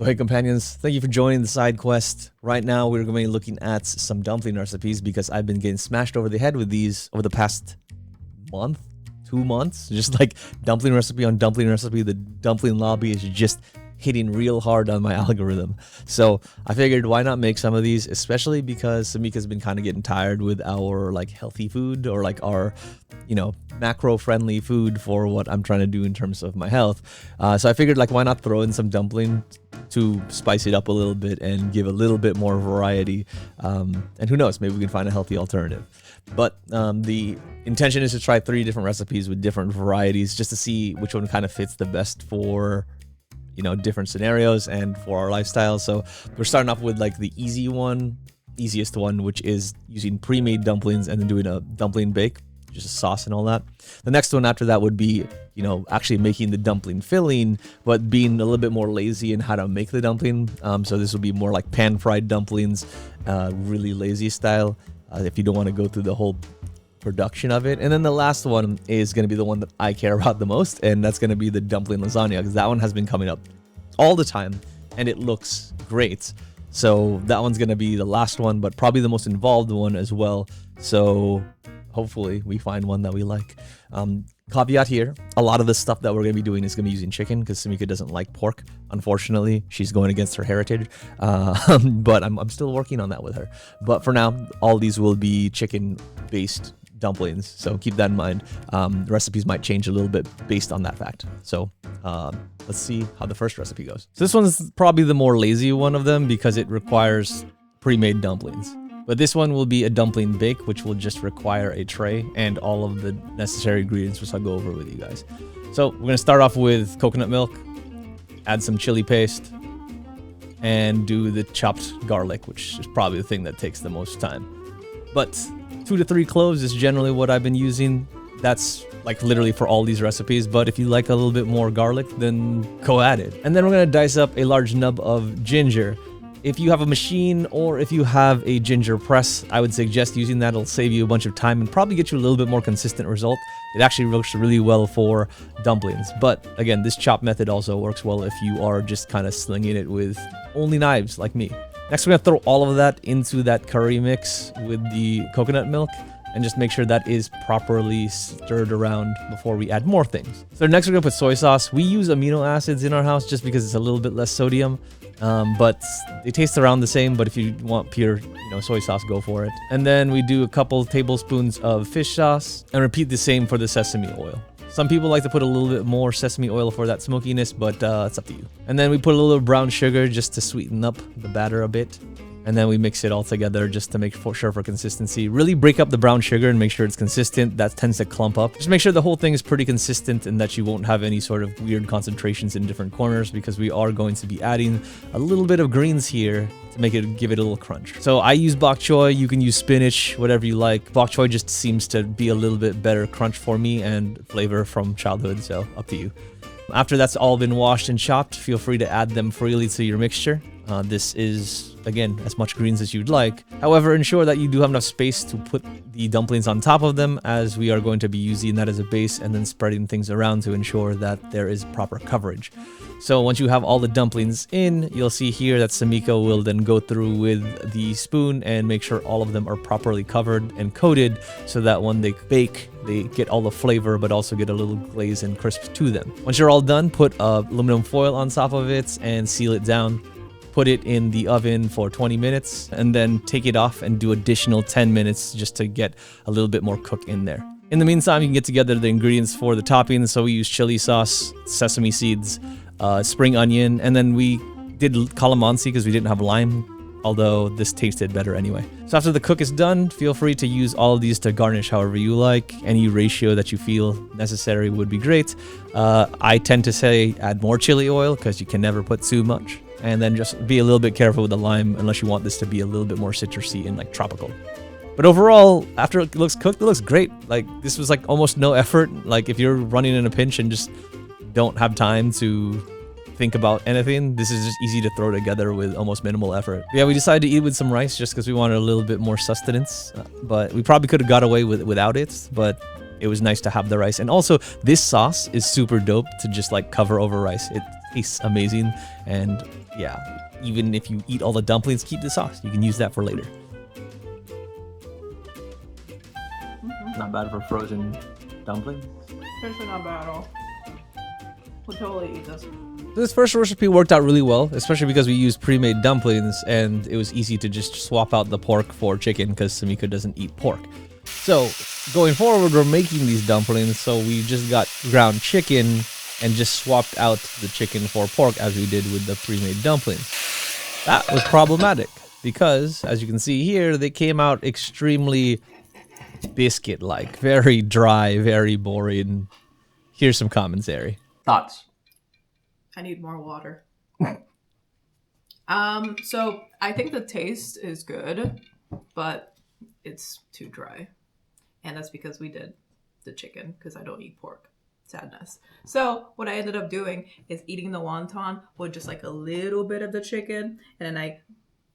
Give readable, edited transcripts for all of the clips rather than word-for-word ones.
So hey companions, thank you for joining the side quest. Right now we're going to be looking at some dumpling recipes because I've been getting smashed over the head with these over the past month, 2 months. Just like dumpling recipe on dumpling recipe, the dumpling lobby is just hitting real hard on my algorithm. So I figured why not make some of these, especially because Samica's been kind of getting tired with our like healthy food or like our, you know, macro friendly food for what I'm trying to do in terms of my health. So I figured like why not throw in some dumpling to spice it up a little bit and give a little bit more variety. And who knows, maybe we can find a healthy alternative. But the intention is to try 3 different recipes with different varieties just to see which one kind of fits the best for, you know, different scenarios and for our lifestyle. So we're starting off with like the easiest one, which is using pre-made dumplings and then doing a dumpling bake, just a sauce and all that. The next one after that would be, you know, actually making the dumpling filling, but being a little bit more lazy in how to make the dumpling. So this will be more like pan-fried dumplings, really lazy style, if you don't want to go through the whole production of it. And then the last one is going to be the one that I care about the most, and that's going to be the dumpling lasagna, because that one has been coming up all the time and it looks great. So that one's going to be the last one, but probably the most involved one as well. So hopefully we find one that we like. Caveat here, a lot of the stuff that we're going to be doing is going to be using chicken because Samica doesn't like pork. Unfortunately, she's going against her heritage, but I'm still working on that with her. But for now, all these will be chicken-based dumplings, so keep that in mind. The recipes might change a little bit based on that fact. So let's see how the first recipe goes. So this one's probably the more lazy one of them because it requires pre-made dumplings. But this one will be a dumpling bake, which will just require a tray and all of the necessary ingredients, which I'll go over with you guys. So we're going to start off with coconut milk, add some chili paste, and do the chopped garlic, which is probably the thing that takes the most time. But 2 to 3 cloves is generally what I've been using. That's like literally for all these recipes, but if you like a little bit more garlic, then go at it. And then we're going to dice up a large nub of ginger. If you have a machine or if you have a ginger press, I would suggest using that. It'll save you a bunch of time and probably get you a little bit more consistent result. It actually works really well for dumplings. But again, this chop method also works well if you are just kind of slinging it with only knives like me. Next, we're going to throw all of that into that curry mix with the coconut milk and just make sure that is properly stirred around before we add more things. So next, we're going to put soy sauce. We use amino acids in our house just because it's a little bit less sodium. But they taste around the same, but if you want pure, you know, soy sauce, go for it. And then we do a couple tablespoons of fish sauce and repeat the same for the sesame oil. Some people like to put a little bit more sesame oil for that smokiness, but it's up to you. And then we put a little brown sugar just to sweeten up the batter a bit. And then we mix it all together just to make sure for consistency. Really break up the brown sugar and make sure it's consistent. That tends to clump up. Just make sure the whole thing is pretty consistent and that you won't have any sort of weird concentrations in different corners, because we are going to be adding a little bit of greens here to give it a little crunch. So I use bok choy. You can use spinach, whatever you like. Bok choy just seems to be a little bit better crunch for me and flavor from childhood, so up to you. After that's all been washed and chopped, feel free to add them freely to your mixture. This is, again, as much greens as you'd like. However, ensure that you do have enough space to put the dumplings on top of them, as we are going to be using that as a base and then spreading things around to ensure that there is proper coverage. So once you have all the dumplings in, you'll see here that Samica will then go through with the spoon and make sure all of them are properly covered and coated so that when they bake, they get all the flavor but also get a little glaze and crisp to them. Once you're all done, put aluminum foil on top of it and seal it down. Put it in the oven for 20 minutes and then take it off and do additional 10 minutes just to get a little bit more cook in there. In the meantime, you can get together the ingredients for the toppings. So we use chili sauce, sesame seeds, spring onion, and then we did calamansi because we didn't have lime, although this tasted better anyway. So after the cook is done, feel free to use all of these to garnish however you like. Any ratio that you feel necessary would be great. I tend to say add more chili oil because you can never put too much. And then just be a little bit careful with the lime unless you want this to be a little bit more citrusy and like tropical. But overall, after it looks cooked, it looks great. Like this was like almost no effort. Like if you're running in a pinch and just don't have time to think about anything, this is just easy to throw together with almost minimal effort. Yeah, we decided to eat with some rice just because we wanted a little bit more sustenance. But we probably could have got away without it, but it was nice to have the rice. And also, this sauce is super dope to just like cover over rice. It tastes amazing. And yeah, even if you eat all the dumplings, keep the sauce. You can use that for later. Not bad for frozen dumplings. Seriously, not bad at all. We'll totally eat this. This first recipe worked out really well, especially because we used pre-made dumplings, and it was easy to just swap out the pork for chicken because Samica doesn't eat pork. So going forward, we're making these dumplings, so we just got ground chicken and just swapped out the chicken for pork as we did with the pre-made dumplings. That was problematic because, as you can see here, they came out extremely biscuit-like, very dry, very boring. Here's some commentary. Thoughts? I need more water. So I think the taste is good, but it's too dry. And that's because we did the chicken, because I don't eat pork. Sadness. So what I ended up doing is eating the wonton with just like a little bit of the chicken, and then I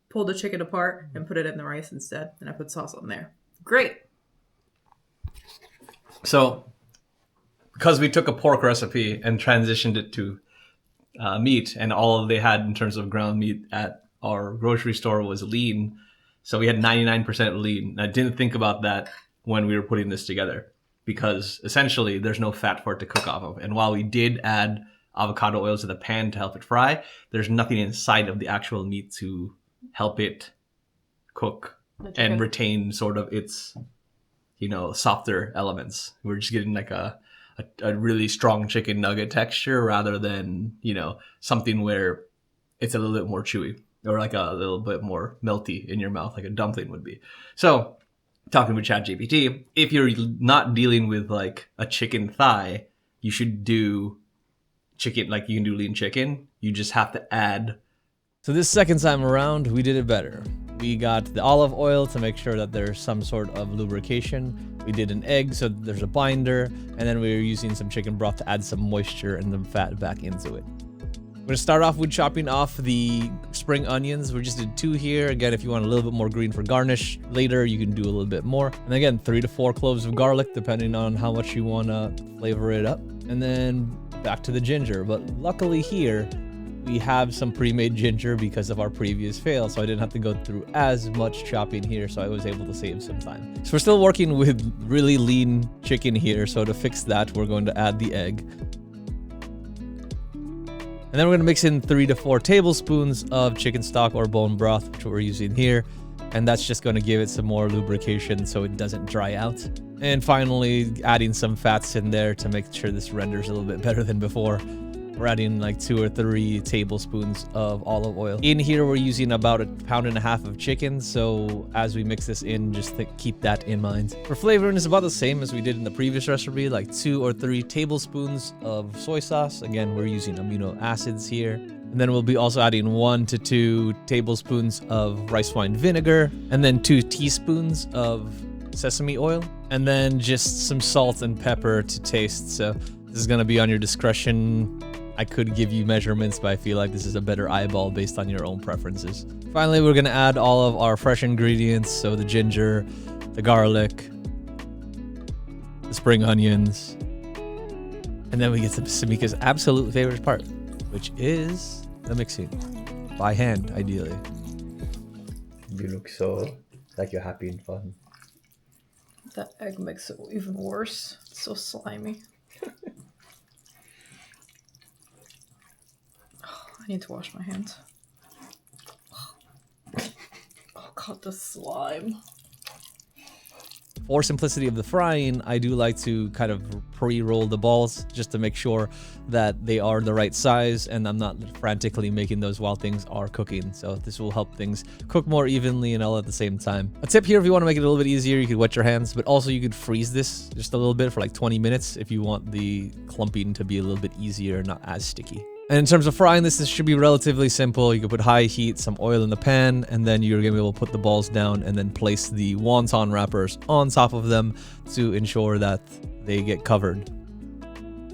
pulled the chicken apart and put it in the rice instead, and I put sauce on there. Great. So, because we took a pork recipe and transitioned it to meat, and all they had in terms of ground meat at our grocery store was lean, so we had 99% lean. And I didn't think about that when we were putting this together, because essentially there's no fat for it to cook off of. And while we did add avocado oil to the pan to help it fry, there's nothing inside of the actual meat to help it cook and retain sort of its, you know, softer elements. We're just getting like a really strong chicken nugget texture rather than, you know, something where it's a little bit more chewy or like a little bit more melty in your mouth, like a dumpling would be. So, talking with ChatGPT, if you're not dealing with like a chicken thigh, you should do chicken, like you can do lean chicken. You just have to add. So this second time around, we did it better. We got the olive oil to make sure that there's some sort of lubrication. We did an egg so that there's a binder, and then we were using some chicken broth to add some moisture and the fat back into it. We're gonna start off with chopping off the spring onions. We just did 2 here. Again, if you want a little bit more green for garnish later, you can do a little bit more. And again, 3 to 4 cloves of garlic, depending on how much you wanna flavor it up. And then back to the ginger. But luckily here, we have some pre-made ginger because of our previous fail, so I didn't have to go through as much chopping here, so I was able to save some time. So we're still working with really lean chicken here, so to fix that, we're going to add the egg. And then we're going to mix in 3 to 4 tablespoons of chicken stock or bone broth, which we're using here, and that's just going to give it some more lubrication so it doesn't dry out. And finally, adding some fats in there to make sure this renders a little bit better than before. We're adding like 2 or 3 tablespoons of olive oil. In here, we're using about 1.5 pounds of chicken. So as we mix this in, just keep that in mind. For flavoring, it's about the same as we did in the previous recipe, like 2 or 3 tablespoons of soy sauce. Again, we're using amino acids here. And then we'll be also adding 1 to 2 tablespoons of rice wine vinegar, and then 2 teaspoons of sesame oil, and then just some salt and pepper to taste. So this is gonna be on your discretion. I could give you measurements, but I feel like this is a better eyeball based on your own preferences. Finally, we're gonna add all of our fresh ingredients. So the ginger, the garlic, the spring onions, and then we get to Samica's absolute favorite part, which is the mixing. By hand, ideally. You look so like you're happy and fun. That egg makes it even worse. It's so slimy. I need to wash my hands. Oh god, the slime. For simplicity of the frying, I do like to kind of pre-roll the balls just to make sure that they are the right size and I'm not frantically making those while things are cooking. So this will help things cook more evenly and all at the same time. A tip here, if you want to make it a little bit easier, you could wet your hands, but also you could freeze this just a little bit for like 20 minutes if you want the clumping to be a little bit easier, not as sticky. And in terms of frying this should be relatively simple. You can put high heat, some oil in the pan, and then you're gonna be able to put the balls down and then place the wonton wrappers on top of them to ensure that they get covered.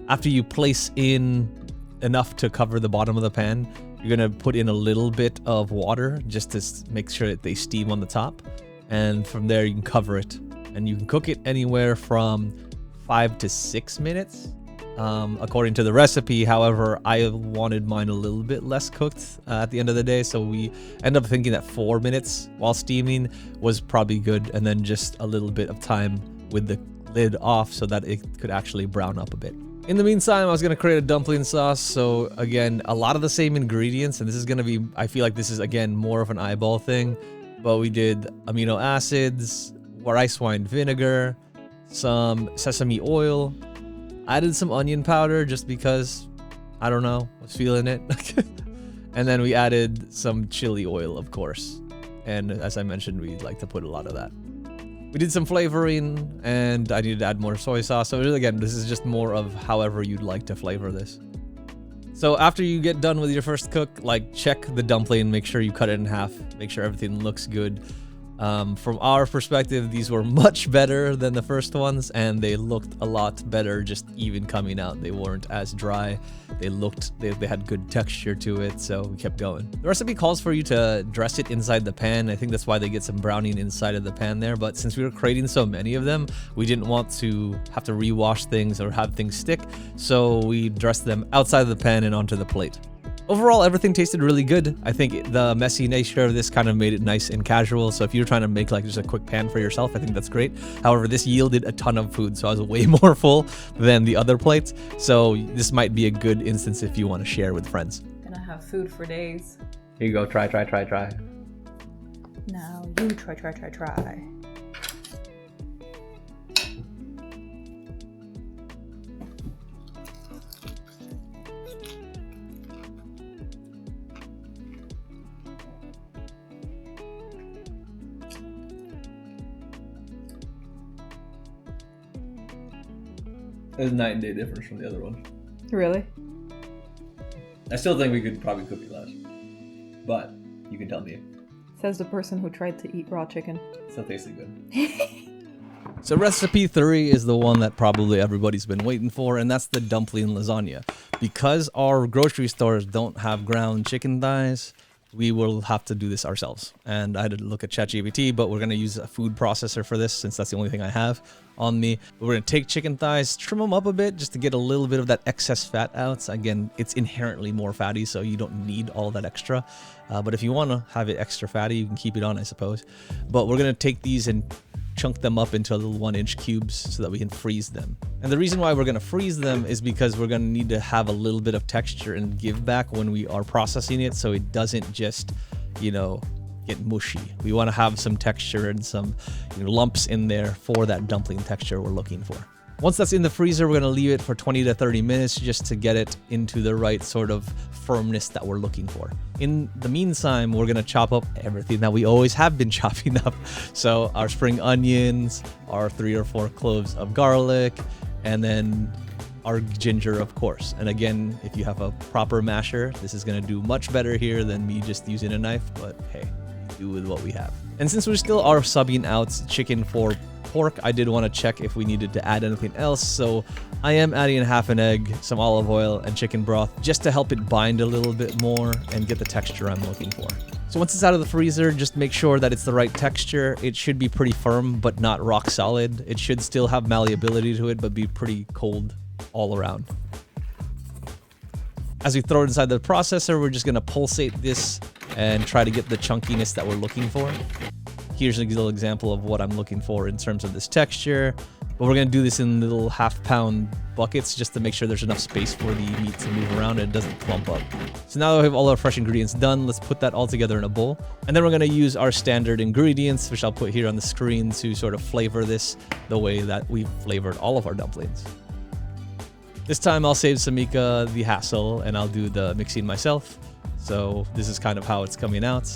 After you place in enough to cover the bottom of the pan, you're gonna put in a little bit of water just to make sure that they steam on the top. And from there you can cover it. And you can cook it anywhere from 5 to 6 minutes. according to the recipe. However, I wanted mine a little bit less cooked at the end of the day, so we end up thinking that 4 minutes while steaming was probably good, and then just a little bit of time with the lid off so that it could actually brown up a bit. In the meantime, I was gonna create a dumpling sauce. So again, a lot of the same ingredients, and this is gonna be, I feel like this is again more of an eyeball thing, but we did amino acids, rice wine vinegar, some sesame oil, added some onion powder just because, I don't know, was feeling it. And then we added some chili oil, of course. And as I mentioned, we like to put a lot of that. We did some flavoring, and I needed to add more soy sauce. So again, this is just more of however you'd like to flavor this. So after you get done with your first cook, like check the dumpling, make sure you cut it in half, make sure everything looks good. From our perspective, these were much better than the first ones, and they looked a lot better just even coming out. They weren't as dry. They had good texture to it, so we kept going. The recipe calls for you to dress it inside the pan. I think that's why they get some browning inside of the pan there, but since we were creating so many of them, we didn't want to have to rewash things or have things stick, so we dressed them outside of the pan and onto the plate. Overall, everything tasted really good. I think the messy nature of this kind of made it nice and casual. So if you're trying to make like just a quick pan for yourself, I think that's great. However, this yielded a ton of food, so I was way more full than the other plates. So this might be a good instance if you want to share with friends. Gonna have food for days. Here you go. Try. Now you try. There's a night and day difference from the other one. Really? I still think we could probably cook it less, but you can tell me. Says the person who tried to eat raw chicken. Still tasted good. So recipe 3 is the one that probably everybody's been waiting for, and that's the dumpling lasagna. Because our grocery stores don't have ground chicken thighs, we will have to do this ourselves. And I had to look at ChatGPT, but we're going to use a food processor for this since that's the only thing I have on me. We're going to take chicken thighs, trim them up a bit just to get a little bit of that excess fat out. Again, it's inherently more fatty, so you don't need all that extra. But if you want to have it extra fatty, you can keep it on, I suppose. But we're going to take these and chunk them up into little 1-inch cubes so that we can freeze them. And the reason why we're going to freeze them is because we're going to need to have a little bit of texture and give back when we are processing it, so it doesn't just, get mushy. We want to have some texture and some lumps in there for that dumpling texture we're looking for. Once that's in the freezer, we're going to leave it for 20 to 30 minutes just to get it into the right sort of firmness that we're looking for. In the meantime, we're going to chop up everything that we always have been chopping up. So our spring onions, our 3 or 4 cloves of garlic, and then our ginger, of course. And again, if you have a proper masher, this is going to do much better here than me just using a knife, but hey, do with what we have. And since we still are subbing out chicken for pork, I did want to check if we needed to add anything else, so I am adding half an egg, some olive oil, and chicken broth just to help it bind a little bit more and get the texture I'm looking for. So once it's out of the freezer, just make sure that it's the right texture. It should be pretty firm, but not rock solid. It should still have malleability to it, but be pretty cold all around. As we throw it inside the processor, we're just going to pulsate this and try to get the chunkiness that we're looking for. Here's a little example of what I'm looking for in terms of this texture. But we're going to do this in little half-pound buckets just to make sure there's enough space for the meat to move around and it doesn't clump up. So now that we have all our fresh ingredients done, let's put that all together in a bowl. And then we're going to use our standard ingredients, which I'll put here on the screen to sort of flavor this the way that we've flavored all of our dumplings. This time I'll save Samica the hassle and I'll do the mixing myself. So this is kind of how it's coming out.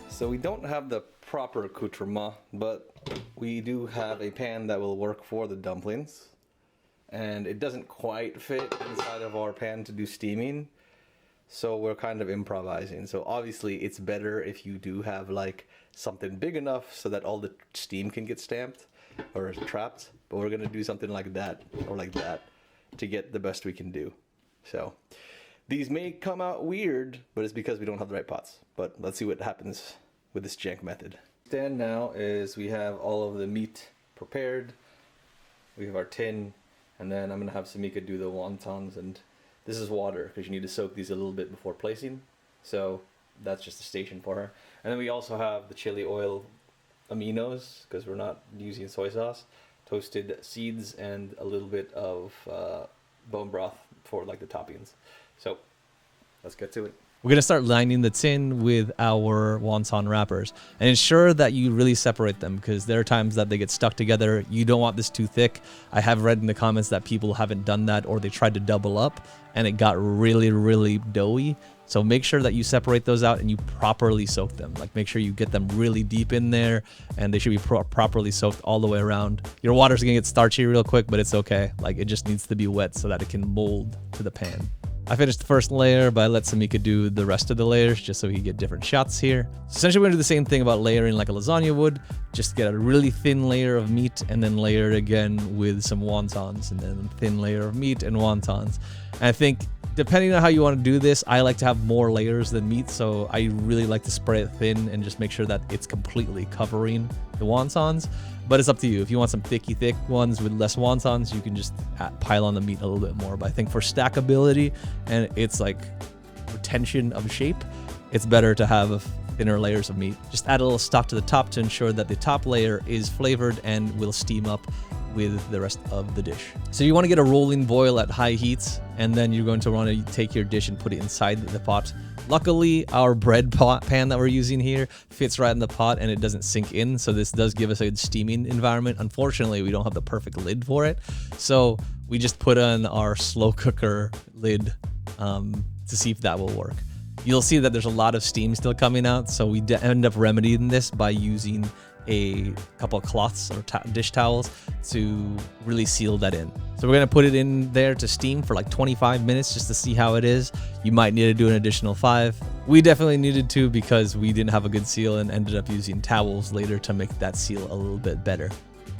So we don't have the proper accoutrement, but we do have a pan that will work for the dumplings. And it doesn't quite fit inside of our pan to do steaming, so we're kind of improvising. So obviously it's better if you do have like something big enough so that all the steam can get stamped or trapped, but we're gonna do something like that or like that to get the best we can do. So these may come out weird, but it's because we don't have the right pots. But let's see what happens with this jank method. Stand now is we have all of the meat prepared. We have our tin, and then I'm gonna have Samica do the wontons, and this is water because you need to soak these a little bit before placing. So that's just a station for her. And then we also have the chili oil aminos because we're not using soy sauce, toasted seeds, and a little bit of bone broth for like the toppings. So let's get to it. We're gonna start lining the tin with our wonton wrappers and ensure that you really separate them because there are times that they get stuck together. You don't want this too thick. I have read in the comments that people haven't done that or they tried to double up and it got really, really doughy. So make sure that you separate those out and you properly soak them. Like make sure you get them really deep in there and they should be properly soaked all the way around. Your water's gonna get starchy real quick, but it's okay. Like it just needs to be wet so that it can mold to the pan. I finished the first layer, but I let Samica do the rest of the layers just so we can get different shots here. So essentially, we're gonna do the same thing about layering like a lasagna would. Just get a really thin layer of meat and then layer it again with some wontons and then a thin layer of meat and wontons. And I think depending on how you want to do this, I like to have more layers than meat. So I really like to spread it thin and just make sure that it's completely covering the wontons. But it's up to you. If you want some thick ones with less wontons, you can just pile on the meat a little bit more. But I think for stackability and it's like retention of shape, it's better to have thinner layers of meat. Just add a little stock to the top to ensure that the top layer is flavored and will steam up with the rest of the dish. So you want to get a rolling boil at high heat, and then you're going to want to take your dish and put it inside the pot. Luckily, our bread pan that we're using here fits right in the pot and it doesn't sink in. So this does give us a good steaming environment. Unfortunately, we don't have the perfect lid for it. So we just put on our slow cooker lid to see if that will work. You'll see that there's a lot of steam still coming out. So we end up remedying this by using a couple of cloths or dish towels to really seal that in. So we're gonna put it in there to steam for like 25 minutes just to see how it is. You might need to do an additional 5. We definitely needed to because we didn't have a good seal and ended up using towels later to make that seal a little bit better.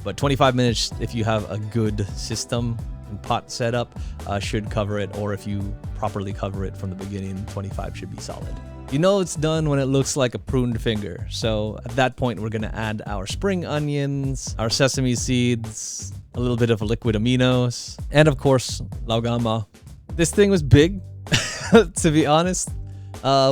But 25 minutes, if you have a good system and pot setup, should cover it, or if you properly cover it from the beginning, 25 should be solid. You know it's done when it looks like a pruned finger. So at that point, we're gonna add our spring onions, our sesame seeds, a little bit of liquid aminos, and of course, laugama. This thing was big, to be honest.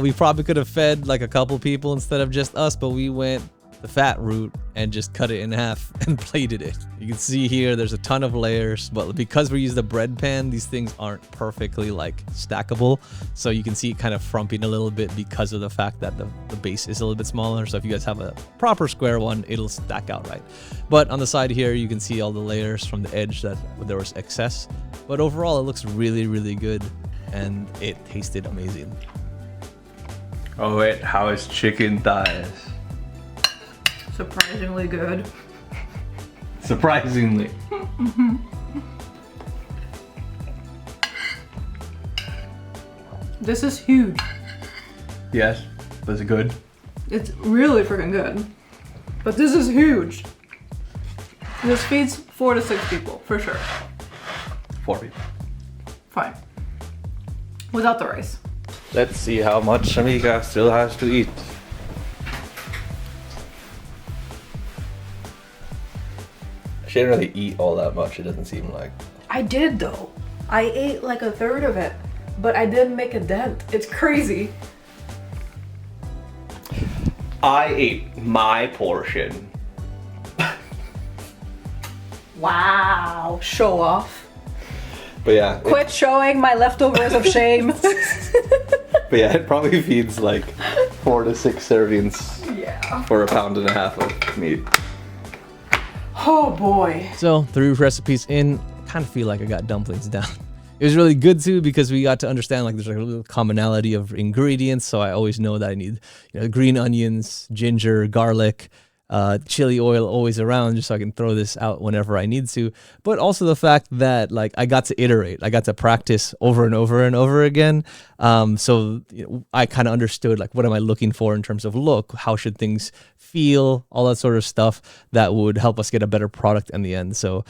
We probably could have fed like a couple people instead of just us, but we went the fat route and just cut it in half and plated it. You can see here there's a ton of layers, but because we use the bread pan, these things aren't perfectly like stackable. So you can see it kind of frumping a little bit because of the fact that the base is a little bit smaller. So if you guys have a proper square one, it'll stack out right. But on the side here, you can see all the layers from the edge that there was excess. But overall, it looks really, really good and it tasted amazing. Oh wait, how is chicken thighs? Surprisingly good. Surprisingly. This is huge. Yes, was it good? It's really freaking good. But this is huge. This feeds 4 to 6 people, for sure. 4 people. Fine. Without the rice. Let's see how much Samica still has to eat. She didn't really eat all that much, it doesn't seem like. I did though. I ate like a third of it, but I didn't make a dent. It's crazy. I ate my portion. Wow. Show off. But yeah. Quit showing my leftovers of shame. But yeah, it probably feeds like 4 to 6 servings Yeah. for 1.5 pounds of meat. Oh boy. So 3 recipes in, I kind of feel like I got dumplings down. It was really good too because we got to understand like there's like a little commonality of ingredients. So I always know that I need, green onions, ginger, garlic, chili oil always around just so I can throw this out whenever I need to. But also the fact that like I got to iterate, I got to practice over and over and over again. So I kind of understood like what am I looking for in terms of look, how should things feel, all that sort of stuff that would help us get a better product in the end. So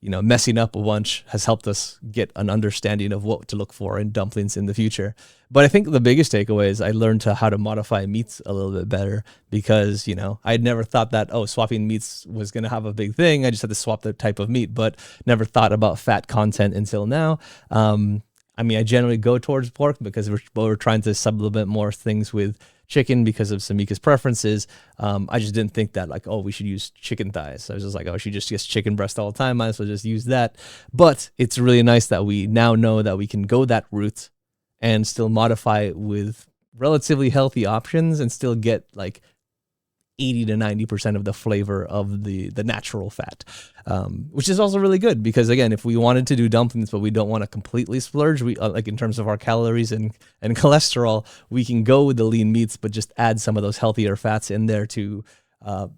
messing up a bunch has helped us get an understanding of what to look for in dumplings in the future. But I think the biggest takeaway is I learned how to modify meats a little bit better because, I had never thought that, swapping meats was going to have a big thing. I just had to swap the type of meat, but never thought about fat content until now. I generally go towards pork because we're trying to supplement more things with chicken because of Samica's preferences. I just didn't think that we should use chicken thighs. I was just like, she just gets chicken breast all the time. Might as well just use that. But it's really nice that we now know that we can go that route and still modify it with relatively healthy options and still get 80 to 90% of the flavor of the natural fat, which is also really good because, again, if we wanted to do dumplings but we don't want to completely splurge, we in terms of our calories and cholesterol, we can go with the lean meats but just add some of those healthier fats in there to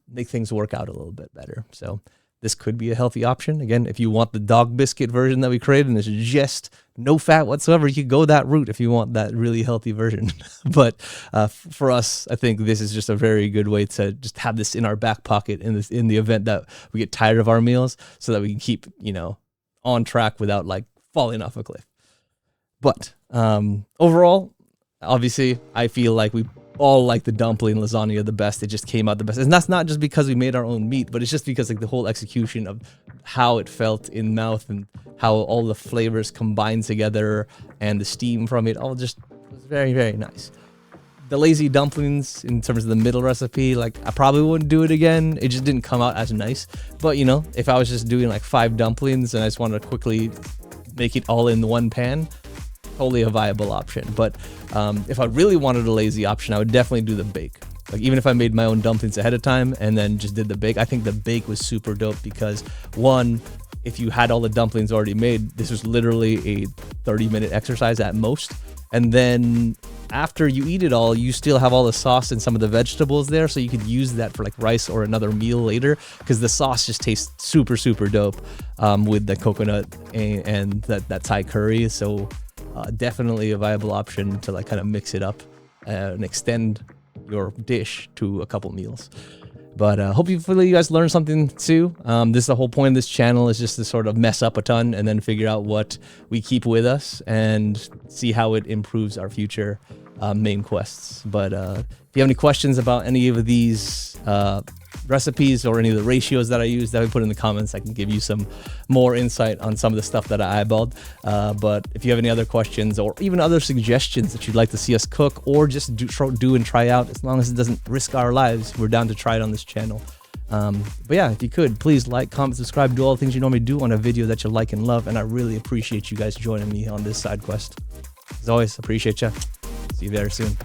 make things work out a little bit better. So this could be a healthy option. Again, if you want the dog biscuit version that we created and it's just no fat whatsoever, you could go that route if you want that really healthy version. But for us, I think this is just a very good way to just have this in our back pocket in the event that we get tired of our meals so that we can keep, on track without falling off a cliff. But overall, obviously, I feel like we all like the dumpling lasagna the best. It just came out the best. And that's not just because we made our own meat, but it's just because the whole execution of how it felt in mouth and how all the flavors combined together and the steam from it all just was very, very nice. The lazy dumplings, in terms of the middle recipe, I probably wouldn't do it again. It just didn't come out as nice. But, if I was just doing 5 dumplings and I just wanted to quickly make it all in one pan, totally a viable option. But if I really wanted a lazy option, I would definitely do the bake. Even if I made my own dumplings ahead of time and then just did the bake, I think the bake was super dope because, one, if you had all the dumplings already made, this was literally a 30-minute exercise at most. And then after you eat it all, you still have all the sauce and some of the vegetables there, so you could use that for rice or another meal later because the sauce just tastes super, super dope with the coconut and that Thai curry. So definitely a viable option to kind of mix it up and extend your dish to a couple meals. But hopefully you guys learned something too. This is the whole point of this channel, is just to sort of mess up a ton and then figure out what we keep with us and see how it improves our future main quests. But if you have any questions about any of these recipes or any of the ratios that I use, that we put in the comments. I can give you some more insight on some of the stuff that I eyeballed. But if you have any other questions or even other suggestions that you'd like to see us cook or just do and try out, as long as it doesn't risk our lives, we're down to try it on this channel. But yeah, if you could, please like, comment, subscribe, do all the things you normally do on a video that you like and love. And I really appreciate you guys joining me on this side quest. As always, appreciate you. See you very soon.